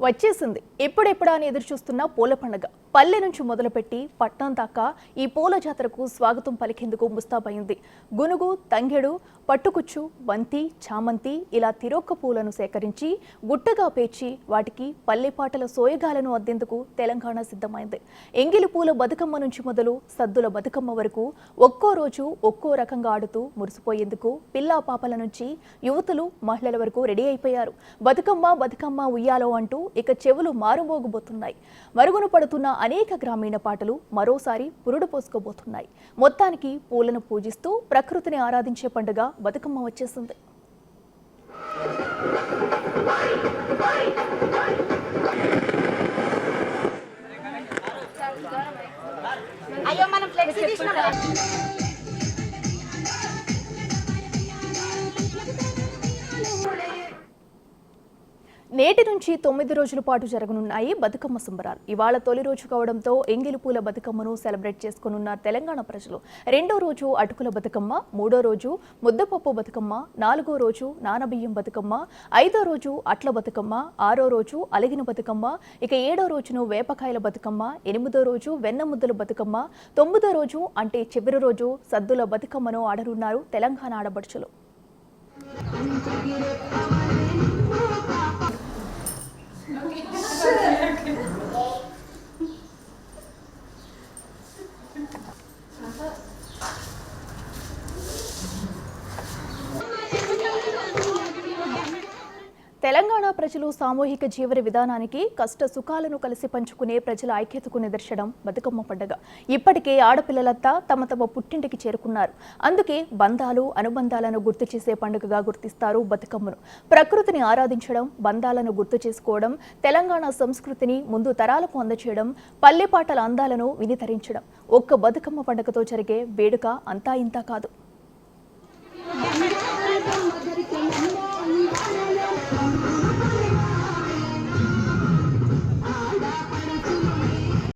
వచ్చేసింది. ఎప్పుడెప్పుడా అని ఎదురు చూస్తున్న పూల పండుగ పల్లె నుంచి మొదలుపెట్టి పట్నం దాకా ఈ పూల జాతరకు స్వాగతం పలికేందుకు ముస్తాబైంది. గునుగు, తంగెడు, పట్టుకుచ్చు, బంతి, చామంతి ఇలా తిరొక్క పూలను సేకరించి గుట్టగా పేర్చి వాటికి పల్లెపాటల సోయగాలను అద్దేందుకు తెలంగాణ సిద్ధమైంది. ఎంగిలి పూల బతుకమ్మ నుంచి మొదలు సద్దుల బతుకమ్మ వరకు ఒక్కో రోజు ఒక్కో రకంగా ఆడుతూ మురిసిపోయేందుకు పిల్లా పాపల నుంచి యువతులు, మహిళల వరకు రెడీ అయిపోయారు. బతుకమ్మ ఉయ్యాలో అంటూ ఇక చెవులు మారుమోగబోతున్నాయి. మరుగున పడుతున్న అనేక గ్రామీణ పాటలు మరోసారి పురుడు పోసుకోబోతున్నాయి. మొత్తానికి పూలను పూజిస్తూ ప్రకృతిని ఆరాధించే పండుగ బతుకమ్మ వచ్చేసింది. అయ్యో మనం ఫ్లెక్సీ తీసినాం. నేటి నుంచి 9 రోజుల పాటు జరగనున్నాయి బతుకమ్మ సంబరాలు. ఇవాళ తొలి రోజు కావడంతో ఎంగిలి పూల బతుకమ్మను సెలబ్రేట్ చేసుకోనున్న తెలంగాణ ప్రజలు రెండో రోజు అటుకుల బతుకమ్మ, మూడో రోజు ముద్దపప్పు బతుకమ్మ, నాలుగో రోజు నానబియ్యం బతుకమ్మ, ఐదో రోజు అట్ల బతుకమ్మ, ఆరో రోజు అలిగిన బతుకమ్మ, ఇక ఏడో రోజును వేపకాయల బతుకమ్మ, ఎనిమిదో రోజు వెన్న ముద్దల బతుకమ్మ, తొమ్మిదో రోజు అంటే చివరి రోజు సద్దుల బతుకమ్మను ఆడనున్నారు తెలంగాణ ఆడపడుచులు. తెలంగాణ ప్రజలు సామూహిక జీవన విధానానికి కష్ట సుఖాలను కలిసి పంచుకునే ప్రజల ఐక్యతకు నిదర్శనం బతుకమ్మ పండుగ. ఇప్పటికే ఆడపిల్లలంతా తమ తమ పుట్టింటికి చేరుకున్నారు. అందుకే బంధాలు, అనుబంధాలను గుర్తు చేసే పండుగగా గుర్తిస్తారు బతుకమ్మను. ప్రకృతిని ఆరాధించడం, బంధాలను గుర్తు చేసుకోవడం, తెలంగాణ సంస్కృతిని ముందు తరాలకు అందచేయడం, పల్లెపాటల అందాలను వినితరించడం ఒక్క బతుకమ్మ పండుగతో జరిగే వేడుక అంతా ఇంతా కాదు.